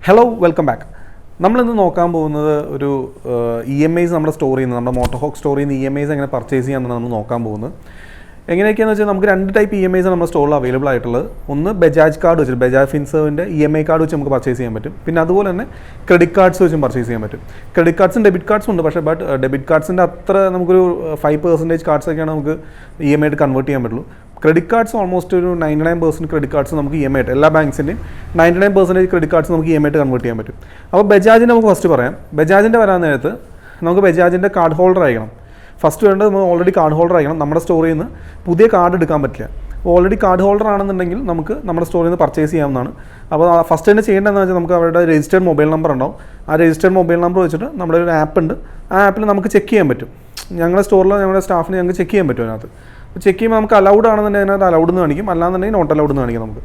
Hello welcome back. നമ്മളിന്ന് നോക്കാൻ പോകുന്നത് ഒരു EMIs നമ്മുടെ സ്റ്റോറിൽ നിന്ന്, നമ്മുടെ മോട്ടോഹോക്ക് സ്റ്റോറിൽ നിന്ന് EMIs എങ്ങനെ പർച്ചേസ് ചെയ്യാമെന്നാണ് നമ്മൾ നോക്കാൻ പോകുന്നത്. എങ്ങനെയൊക്കെയാണെന്ന് വെച്ചാൽ നമുക്ക് രണ്ട് ടൈപ്പ് EMIs നമ്മുടെ സ്റ്റോറിൽ അവൈലബിൾ ആയിട്ടുള്ളത്. ഒന്ന് ബജാജ് കാർഡ് വെച്ചിട്ട്, ബജാജ് ഫിൻസർവിൻ്റെ EMI കാർഡ് വെച്ച് നമുക്ക് പർച്ചേസ് ചെയ്യാൻ പറ്റും. പിന്നെ അതുപോലെ തന്നെ ക്രെഡിറ്റ് കാർഡ്സ് വെച്ചും പർച്ചേസ് ചെയ്യാൻ പറ്റും. ക്രെഡിറ്റ് കാർഡ്സും ഡെബിറ്റ് കാർഡ്സും ഉണ്ട്. പക്ഷേ ഡെബിറ്റ് കാർഡ്സിൻ്റെ അത്ര നമുക്കൊരു 5% കാർഡ്സൊക്കെയാണ് നമുക്ക് EMI ആയിട്ട് കൺവേർട്ട് ചെയ്യാൻ പറ്റുള്ളൂ. ക്രെഡിറ്റ് കാർഡ്സ് ഓൾമോസ്റ്റ് ഒരു 99% ക്രെഡിറ്റ് കാർഡ്സ് നമുക്ക് EMI ആയിട്ട്, എല്ലാ ബാങ്ക്സിൻ്റെയും 99% ക്രെഡിറ്റ് കാർഡ്സ് നമുക്ക് EMI ആയിട്ട് കൺവേർട്ട് ചെയ്യാൻ പറ്റും. അപ്പോൾ ബജാജിൻ്റെ നമുക്ക് ഫസ്റ്റ് പറയാം. ബജാജിൻ്റെ വരാൻ നേരത്ത് നമുക്ക് ബജാജിൻ്റെ കാർഡ് ഹോൾഡർ ആയിരിക്കണം. ഫസ്റ്റ് വേണ്ടത് നമ്മൾ ഓൾറെഡി കാർഡ് ഹോൾഡർ ആയിരിക്കണം. നമ്മുടെ സ്റ്റോറിൽ നിന്ന് പുതിയ കാർഡ് എടുക്കാൻ പറ്റില്ല. ഓൾറെഡി കാർഡ് ഹോൾഡർ ആണെന്നുണ്ടെങ്കിൽ നമുക്ക് നമ്മുടെ സ്റ്റോറിൽ നിന്ന് പർച്ചേസ് ചെയ്യാവുന്നതാണ്. അപ്പോൾ ഫസ്റ്റ് തന്നെ ചെയ്യേണ്ടതെന്ന് വെച്ചാൽ നമുക്ക് അവരുടെ രജിസ്റ്റേർഡ് മൊബൈൽ നമ്പർ ഉണ്ടാവും. ആ രജിസ്റ്റേർഡ് മൊബൈൽ നമ്പർ വെച്ചിട്ട് നമ്മുടെ ഒരു ആപ്പ് ഉണ്ട്. ആ ആപ്പിൽ നമുക്ക് ചെക്ക് ചെയ്യാൻ പറ്റും. ഞങ്ങളുടെ സ്റ്റോറിൽ ഞങ്ങളുടെ സ്റ്റാഫിന് ഞങ്ങൾക്ക് ചെക്ക് ചെയ്യാൻ പറ്റും. അതിനകത്ത് ചെക്ക് ചെയ്യുമ്പോൾ നമുക്ക് അലൗഡ് ആണെന്നുണ്ടെങ്കിൽ അതിനകത്ത് അലൗഡ് എന്ന് കാണിക്കും, അല്ലാന്നുണ്ടെങ്കിൽ നോട്ട് അലൗഡ് എന്ന് കാണിക്കും നമുക്ക്.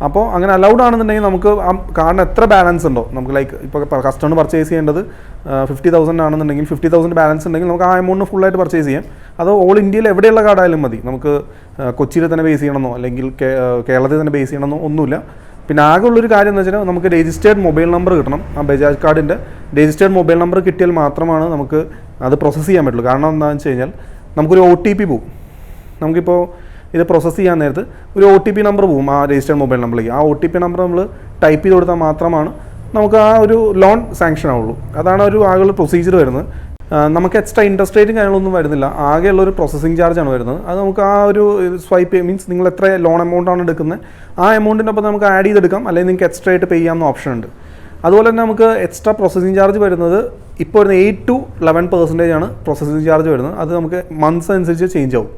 അപ്പോൾ അങ്ങനെ അലൗഡ് ആണെന്നുണ്ടെങ്കിൽ നമുക്ക് ആ കാർഡിന് എത്ര ബാലൻസ് ഉണ്ടോ, നമുക്ക് ലൈക്ക് ഇപ്പോൾ കസ്റ്റമർ പർച്ചേസ് ചെയ്യേണ്ടത് 50,000 ആണെന്നുണ്ടെങ്കിൽ 50,000 ബാലൻസ് ഉണ്ടെങ്കിൽ നമുക്ക് ആ എമൗണ്ട് ഫുള്ളായിട്ട് പർച്ചേസ് ചെയ്യാം. അത് ഓൾ ഇന്ത്യയിൽ എവിടെയുള്ള കാർഡായാലും മതി. നമുക്ക് കൊച്ചിയിൽ തന്നെ ബേസ് ചെയ്യണമെന്നോ അല്ലെങ്കിൽ കേരളത്തിൽ തന്നെ ബേസ് ചെയ്യണമെന്നോ ഒന്നുമില്ല. പിന്നെ ആകെ ഉള്ളൊരു കാര്യം എന്ന് വെച്ചാൽ നമുക്ക് രജിസ്റ്റേർഡ് മൊബൈൽ നമ്പർ കിട്ടണം. ആ ബജാജ് കാർഡിൻ്റെ രജിസ്റ്റേർഡ് മൊബൈൽ നമ്പർ കിട്ടിയാൽ മാത്രമാണ് നമുക്ക് അത് പ്രോസസ്സ് ചെയ്യാൻ പറ്റുള്ളൂ. കാരണം എന്താണെന്ന് വെച്ച് കഴിഞ്ഞാൽ നമുക്കൊരു OTP പോകും. നമുക്കിപ്പോൾ ഇത് പ്രോസസ്സ് ചെയ്യാൻ നേരത്ത് ഒരു OTP നമ്പർ പോകും ആ രജിസ്റ്റേർഡ് മൊബൈൽ നമ്പറിലേക്ക്. ആ OTP നമ്പർ നമ്മൾ ടൈപ്പ് ചെയ്ത് കൊടുത്താൽ മാത്രമാണ് നമുക്ക് ആ ഒരു ലോൺ സാങ്ഷൻ ആവുള്ളൂ. അതാണ് ഒരു ആകെയുള്ള പ്രൊസീജിയർ വരുന്നത്. നമുക്ക് എക്സ്ട്രാ ഇൻട്രസ്റ്റ് റേറ്റും കാര്യങ്ങളൊന്നും വരുന്നില്ല. ആകെയുള്ളൊരു പ്രോസസ്സിംഗ് ചാർജാണ് വരുന്നത്. അത് നമുക്ക് ആ ഒരു സ്വൈപ്പ് മീൻസ് നിങ്ങൾ എത്ര ലോൺ എമൗണ്ടാണ് എടുക്കുന്നത് ആ എമൗണ്ടിൻ്റെ ഒപ്പം നമുക്ക് ആഡ് ചെയ്തെടുക്കാം, അല്ലെങ്കിൽ നിങ്ങൾക്ക് എക്സ്ട്രാ ആയിട്ട് പേ ചെയ്യാവുന്ന ഓപ്ഷൻ ഉണ്ട്. അതുപോലെ തന്നെ നമുക്ക് എക്സ്ട്രാ പ്രോസസ്സിംഗ് ചാർജ് വരുന്നത് ഇപ്പോൾ വരുന്ന 8 to 11% ആണ് പ്രോസസ്സിംഗ് ചാർജ് വരുന്നത്. അത് നമുക്ക് മന്ത്സ് അനുസരിച്ച് ചേഞ്ച് ആവും.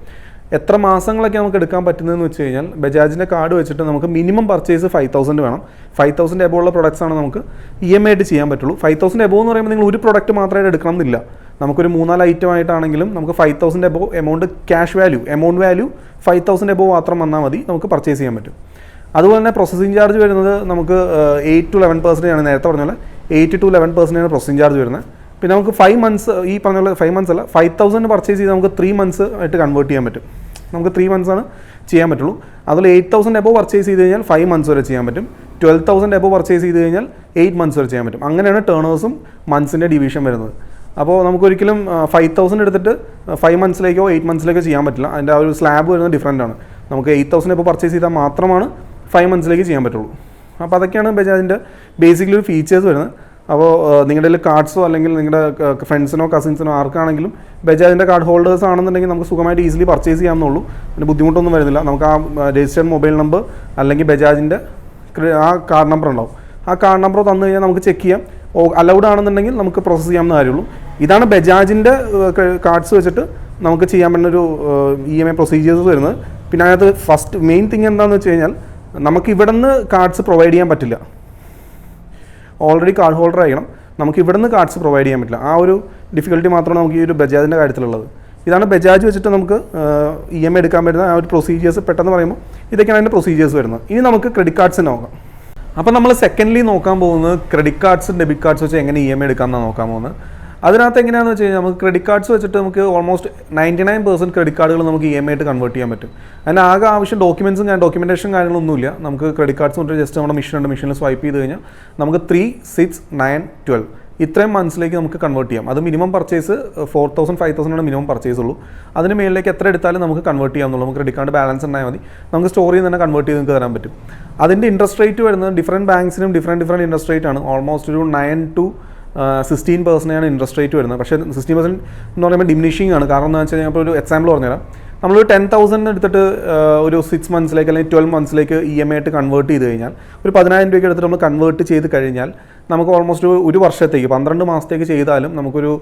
എത്ര മാസങ്ങളൊക്കെ നമുക്ക് എടുക്കാൻ പറ്റുന്നതെന്ന് വെച്ച് കഴിഞ്ഞാൽ ബജാജിൻ്റെ കാർഡ് വെച്ചിട്ട് നമുക്ക് മിനിമം പർച്ചേസ് 5,000 വേണം. 5,000 എബോ ഉള്ള പ്രൊഡക്ട്സ് ആണ് നമുക്ക് EMI ആയിട്ട് ചെയ്യാൻ പറ്റുള്ളൂ. 5,000 എബോ എന്ന് പറയുമ്പോൾ നിങ്ങൾ ഒരു പ്രൊഡക്റ്റ് മാത്രമായിട്ട് എടുക്കണം എന്നില്ല. നമുക്കൊരു 3-4 ഐറ്റം ആയിട്ടാണെങ്കിലും നമുക്ക് 5,000 above amount cash value, amount value 5,000 above മാത്രം വന്നാൽ മതി, നമുക്ക് പർച്ചേസ് ചെയ്യാൻ പറ്റും. അതുപോലെ തന്നെ പ്രോസസ്സിംഗ് ചാർജ് വരുന്നത് നമുക്ക് 8 to 11% ആണ്. നേരത്തെ പറഞ്ഞ പോലെ 8 to 11% ആണ് പ്രോസസ്സിംഗ് ചാർജ് വരുന്നത്. പിന്നെ നമുക്ക് 5 മന്ത്സ്, ഈ പറഞ്ഞ പോലെ 5 മന്ത്സ് അല്ല, 5,000 പർച്ചേസ് ചെയ്ത് നമുക്ക് 3 മന്ത്സ് ആയിട്ട് കൺവേർട്ട് ചെയ്യാൻ പറ്റും. നമുക്ക് 3 മന്ത്സ് ആണ് ചെയ്യാൻ പറ്റുള്ളൂ. അതിൽ 8,000 എബോ പർച്ചേസ് ചെയ്ത് കഴിഞ്ഞാൽ 5 മന്ത്സ് വരെ ചെയ്യാൻ പറ്റും. 12,000 എബോ പർച്ചേസ് ചെയ്ത് കഴിഞ്ഞാൽ 8 മന്ത്സ് വരെ ചെയ്യാൻ പറ്റും. അങ്ങനെയാണ് ടേണേഴ്സും മന്ത്സിൻ്റെ ഡിവിഷൻ വരുന്നത്. അപ്പോൾ നമുക്കൊരിക്കലും 5,000 എടുത്തിട്ട് 5 മന്ത്സിലേക്കോ 8 മന്ത്സിലേക്കോ ചെയ്യാൻ പറ്റില്ല. അതിൻ്റെ ആ ഒരു സ്ലാബ് വരുന്നത് ഡിഫറൻ്റ് ആണ്. നമുക്ക് 8,000 എബോ പർച്ചേസ് ചെയ്താൽ മാത്രമാണ് 5 മന്ത്സിലേക്ക് ചെയ്യാൻ പറ്റുള്ളൂ. അപ്പോൾ അതൊക്കെയാണ് ബജാജിൻ്റെ ബേസിക്കലി ഒരു ഫീച്ചേഴ്സ് വരുന്നത്. അപ്പോൾ നിങ്ങളുടെ കയ്യിൽ കാർഡ്സോ അല്ലെങ്കിൽ നിങ്ങളുടെ ഫ്രണ്ട്സിനോ കസിൻസിനോ ആർക്കാണെങ്കിലും ബജാജിൻ്റെ കാർഡ് ഹോൾഡേഴ്സ് ആണെന്നുണ്ടെങ്കിൽ നമുക്ക് സുഖമായിട്ട് ഈസിലി പർച്ചേസ് ചെയ്യാവുന്നുള്ളൂ. പിന്നെ ബുദ്ധിമുട്ടൊന്നും വരുന്നില്ല. നമുക്ക് ആ രജിസ്റ്റേർഡ് മൊബൈൽ നമ്പർ അല്ലെങ്കിൽ ബജാജിൻ്റെ ആ കാർഡ് നമ്പർ ഉണ്ടാവും. ആ കാർഡ് നമ്പർ തന്നു കഴിഞ്ഞാൽ നമുക്ക് ചെക്ക് ചെയ്യാം. അലൗഡ് ആണെന്നുണ്ടെങ്കിൽ നമുക്ക് പ്രോസസ്സ് ചെയ്യാവുന്ന കാര്യമുള്ളൂ. ഇതാണ് ബജാജിൻ്റെ കാർഡ്സ് വെച്ചിട്ട് നമുക്ക് ചെയ്യാൻ പറ്റുന്നൊരു EMI പ്രൊസീജിയേഴ്സ് വരുന്നത്. പിന്നെ അതിനകത്ത് ഫസ്റ്റ് മെയിൻ തിങ് എന്താണെന്ന് വെച്ച് കഴിഞ്ഞാൽ നമുക്ക് ഇവിടെ നിന്ന് കാർഡ്സ് പ്രൊവൈഡ് ചെയ്യാൻ പറ്റില്ല. ഓൾറെഡി കാർഡ് ഹോൾഡർ ആയിരിക്കണം. നമുക്ക് ഇവിടെ നിന്ന് കാർഡ്സ് പ്രൊവൈഡ് ചെയ്യാൻ പറ്റില്ല. ആ ഒരു ഡിഫിക്കൽട്ടി മാത്രമാണ് നമുക്ക് ഈ ഒരു ബജാജിൻ്റെ കാര്യത്തിലുള്ളത്. ഇതാണ് ബജാജ് വെച്ചിട്ട് നമുക്ക് EMI എടുക്കാൻ പറ്റുന്ന ആ ഒരു പ്രൊസീജിയേഴ്സ്. പെട്ടെന്ന് പറയുമ്പോൾ ഇതൊക്കെയാണ് അതിൻ്റെ പ്രൊസീജിയേഴ്സ് വരുന്നത്. ഇനി നമുക്ക് ക്രെഡിറ്റ് കാർഡ്സ് നോക്കാം. അപ്പോൾ നമ്മൾ സെക്കൻഡ്ലി നോക്കാൻ പോകുന്നത് ക്രെഡിറ്റ് കാർഡ്സ് ഡെബിറ്റ് കാർഡ്സ് വെച്ച് എങ്ങനെ EMI എടുക്കാമെന്നാണ് നോക്കാൻ പോകുന്നത്. അതിനകത്ത് എങ്ങനെയാണെന്ന് വെച്ച് കഴിഞ്ഞാൽ നമുക്ക് ക്രെഡിറ്റ് കാർഡ്സ് വെച്ചിട്ട് നമുക്ക് ഓൾമോസ്റ്റ് 99% ക്രെഡിറ്റ് കാർഡുകൾ നമുക്ക് EMI ആയിട്ട് കൺവേർട്ട് ചെയ്യാൻ പറ്റും. അതിന് ആകെ ആവശ്യം ഡോക്യുമെൻറ്റേഷൻ കാര്യങ്ങളൊന്നുമില്ല. നമുക്ക് ക്രെഡിറ്റ് കാർഡ്സ് കൊണ്ട് ജസ്റ്റ് നമ്മുടെ മെഷീനിൽ സ്വൈപ്പ് ചെയ്ത് കഴിഞ്ഞാൽ നമുക്ക് 3, 6, 9, 12 ഇത്രയും മന്ത്സിലേക്ക് നമുക്ക് കൺവേർട്ട് ചെയ്യാം. അത് മിനിമം പർച്ചേസ് 4,000, 5,000 ആണ് മിനിമം പർച്ചേസ് ഉള്ളൂ. അതിന് മേളിലേക്ക് എത്ര എടുത്താലും നമുക്ക് കൺവേർട്ട് ചെയ്യാമെന്നുള്ളൂ. നമുക്ക് ക്രെഡിറ്റ് കാർഡ് ബാലൻസ് ഉണ്ടായാൽ മതി, നമുക്ക് സ്റ്റോറിൽ തന്നെ കൺവേർട്ട് ചെയ്ത് നിങ്ങൾക്ക് തരാൻ പറ്റും. അതിൻ്റെ ഇൻട്രസ്റ്റ് റേറ്റ് വരുന്നത് ഡിഫറൻറ്റ് ബാങ്ക്സിനും ഡിഫറൻറ്റ് ഇൻട്രസ്റ്റ് റേറ്റ് ആണ്. ഓൾമോസ്റ്റ് ഒരു 9 to 16% ഇൻട്രസ്റ്റ് റേറ്റ് വരുന്നത്. പക്ഷേ 16% എന്ന് പറയുമ്പോൾ ഡിമിനിഷിംഗ് ആണ്. കാരണം എന്താ വെച്ച് കഴിഞ്ഞാൽ ഇപ്പോൾ ഒരു എക്സാമ്പിൾ പറഞ്ഞുതരാം. നമ്മളൊരു 10,000 എടുത്തിട്ട് ഒരു 6 മന്ത്സിലേക്ക് അല്ലെങ്കിൽ 12 മന്ത്സിലേക്ക് EMI ആയിട്ട് കൺവേർട്ട് ചെയ്ത് കഴിഞ്ഞാൽ ഒരു 10,000 രൂപയ്ക്ക് എടുത്തിട്ട് നമ്മൾ കൺവേർട്ട് ചെയ്ത് കഴിഞ്ഞാൽ നമുക്ക് ഓൾമോസ്റ്റ് ഒരു വർഷത്തേക്ക് 12 മാസത്തേക്ക് ചെയ്താലും നമുക്കൊരു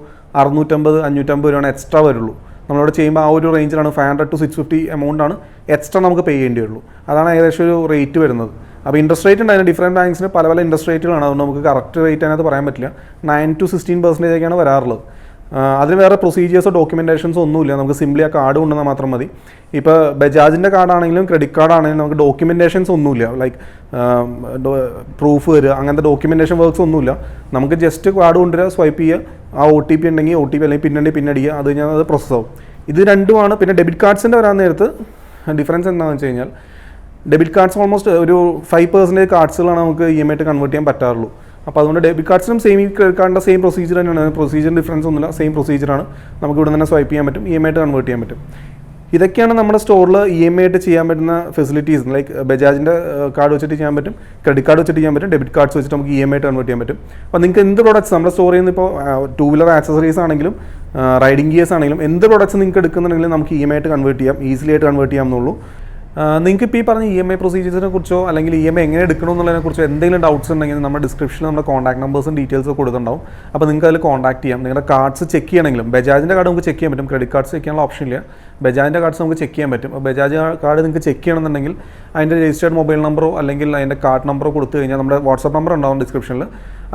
650-550 രൂപയാണ് എക്സ്ട്രാ വരുള്ളൂ. നമ്മളോട് ചെയ്യുമ്പോൾ ആ ഒരു റേഞ്ചിലാണ് 500 to 650 എമൗണ്ടാണ് എക്സ്ട്രാ നമുക്ക് പേ ചെയ്യേണ്ടി വരുള്ളൂ. അതാണ് ഏകദേശം ഒരു റേറ്റ് വരുന്നത്. അപ്പോൾ ഇൻട്രസ്റ്റ് റേറ്റ് ഉണ്ട്. അതിന് ഡിഫറൻറ്റ് ബാങ്ക്സിന് പല ഇൻട്രസ്റ്റ് റേറ്റുകളാണ്. അതുകൊണ്ട് നമുക്ക് കറക്റ്റ് റേറ്റ് അതിനകത്ത് പറയാൻ പറ്റില്ല. 9 to 16% വരാറുള്ളത്. അതിന് വേറെ പ്രൊസീജിയേഴ്സോ ഡോക്യുമെൻറ്റേഷൻസോ ഒന്നുമില്ല. നമുക്ക് സിംപ്ലി ആ കാർഡ് കൊണ്ടുവന്നാൽ മാത്രം മതി. ഇപ്പോൾ ബജാജിൻ്റെ കാർഡാണെങ്കിലും ക്രെഡിറ്റ് കാർഡാണെങ്കിലും നമുക്ക് ഡോക്യുമെൻറ്റേഷൻസ് ഒന്നുമില്ല. ലൈക്ക് പ്രൂഫ് വരിക അങ്ങനത്തെ ഡോക്യുമെൻറ്റേഷൻ വർക്ക്സ് ഒന്നുമില്ല. നമുക്ക് ജസ്റ്റ് കാർഡ് കൊണ്ടുവരിക, സ്വൈപ്പ് ചെയ്യുക, ആ OTP ഉണ്ടെങ്കിൽ OTP അല്ലെങ്കിൽ പിന്നടിക്കുക, അത് കഴിഞ്ഞാൽ അത് പ്രോസസ്സ് ആവും. ഇത് രണ്ടുമാണ്. പിന്നെ ഡെബിറ്റ് കാർഡ്സിൻ്റെ വരാൻ നേരത്ത് ഡിഫറൻസ് എന്താണെന്ന് വെച്ച് കഴിഞ്ഞാൽ ഡെബിറ്റ് കാർഡ്സ് ഓൾമോസ്റ്റ് ഒരു 5% കാർഡ്സുകളാണ് നമുക്ക് EMI ആയിട്ട് കൺവേർട്ട് ചെയ്യാൻ പറ്റാറുള്ളൂ. അപ്പോൾ അതുകൊണ്ട് ഡെബിറ്റ് കാർഡ്സിനും സെയിം ക്രെഡിറ്റ് കാർഡിൻ്റെ സെയിം പ്രൊസീജിയർ തന്നെയാണ്. പ്രൊസീജിയർ ഡിഫറൻസ് ഒന്നുമില്ല, സെയിം പ്രൊസീജിയറാണ്. നമുക്ക് ഇവിടെ തന്നെ സ്വൈപ്പ് ചെയ്യാൻ പറ്റും, EMI ആയിട്ട് കൺവേർട്ട് ചെയ്യാൻ പറ്റും. ഇതൊക്കെയാണ് നമ്മുടെ സ്റ്റോറിൽ EMI ആയിട്ട് ചെയ്യാൻ പറ്റുന്ന ഫെസിലിറ്റീസ്. ലൈക്ക് ബജാജിൻ്റെ കാർഡ് വെച്ചിട്ട് ചെയ്യാൻ പറ്റും, ക്രെഡിറ്റ് കാർഡ് വെച്ചിട്ട് ചെയ്യാൻ പറ്റും, ഡെബിറ്റ് കാർഡ്സ് വെച്ചിട്ട് നമുക്ക് EMI ആയിട്ട് കൺവേർട്ട് ചെയ്യാൻ പറ്റും. അപ്പോൾ നിങ്ങൾക്ക് എന്ത് പ്രോഡക്റ്റ്സ് നമ്മുടെ സ്റ്റോറിൽ നിന്ന് ഇപ്പോൾ 2 വീലർ ആക്സസറീസ് ആണെങ്കിലും റൈഡിംഗ് ഗിയേഴ്സ് ആണെങ്കിലും എന്ത് പ്രോഡക്റ്റ്സ് നിങ്ങൾക്ക് എടുക്കുന്നുണ്ടെങ്കിലും നമുക്ക് EMI ആയിട്ട് കൺവേർട്ട് ചെയ്യാം, ഈസിലി ആയിട്ട് കൺവേർട്ട് ചെയ്യാമെന്നുള്ളൂ. നിങ്ങൾക്ക് ഇപ്പോൾ ഈ പറഞ്ഞ EMI പ്രൊസീജിയറിനെ കുറിച്ചോ അല്ലെങ്കിൽ EMI എങ്ങനെ എടുക്കണമെന്നുള്ളതിനെ കുറിച്ചോ എന്തെങ്കിലും ഡൗട്ട്സ് ഉണ്ടെങ്കിൽ നമ്മുടെ ഡിസ്ക്രിപ്ഷനിൽ നമ്മുടെ കോൺടാക്ട് നമ്പേഴ്സും ഡീറ്റെയിൽസ് കൊടുക്കുന്നുണ്ടാവും. അപ്പോൾ നിങ്ങൾക്ക് അതിൽ കോൺടാക്ട് ചെയ്യാം. നിങ്ങളുടെ കാർഡ്സ് ചെക്ക് ചെയ്യണമെങ്കിലും ബജാജിൻ്റെ കാർഡ് നമുക്ക് ചെക്ക് ചെയ്യാൻ പറ്റും, ക്രെഡിറ്റ് കാർഡ്സ് ചെക്ക് ചെയ്യാനുള്ള ഓപ്ഷൻ ഇല്ല. ബജാജിൻ്റെ കാർഡ്സ് നമുക്ക് ചെക്ക് ചെയ്യാൻ പറ്റും. അപ്പോൾ ബജാജ് കാർഡ് നിങ്ങൾക്ക് ചെക്ക് ചെയ്യണമെന്നുണ്ടെങ്കിൽ അതിൻ്റെ രജിസ്റ്റേർഡ് മൊബൈൽ നമ്പറോ അല്ലെങ്കിൽ അതിൻ്റെ കാർഡ് നമ്പറോ കൊടുത്തു കഴിഞ്ഞാൽ നമ്മുടെ വാട്സപ്പ് നമ്പർ ഉണ്ടാവും ഡിസ്ക്രിപ്ഷനിൽ.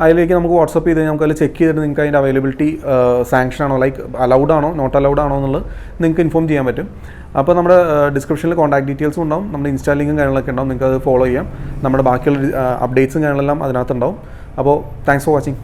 അതിലേക്ക് നമുക്ക് വാട്സപ്പ് ചെയ്ത് നമുക്ക് അതിൽ ചെക്ക് ചെയ്തിട്ട് നിങ്ങൾക്ക് അതിൻ്റെ അവൈലബിലിറ്റി സാങ്ഷൻ ആണോ, ലൈക്ക് അലൗഡ് ആണോ നോട്ട് അലൗഡ് ആണോ എന്നുള്ളത് നിങ്ങൾക്ക് ഇൻഫോം ചെയ്യാൻ പറ്റും. അപ്പോൾ നമ്മുടെ ഡിസ്ക്രിപ്ഷനിൽ കോൺടാക്ട് ഡീറ്റെയിൽസും ഉണ്ടാവും, നമ്മുടെ ഇൻസ്റ്റാ ലിങ്കും കാര്യങ്ങളൊക്കെ ഉണ്ടാവും. നിങ്ങൾക്ക് അത് ഫോളോ ചെയ്യാം. നമ്മുടെ ബാക്കിയുള്ള അപ്ഡേറ്റ്സും കാര്യങ്ങളെല്ലാം അതിനകത്തുണ്ടാവും. അപ്പോൾ താങ്ക്സ് ഫോർ വാച്ചിങ്.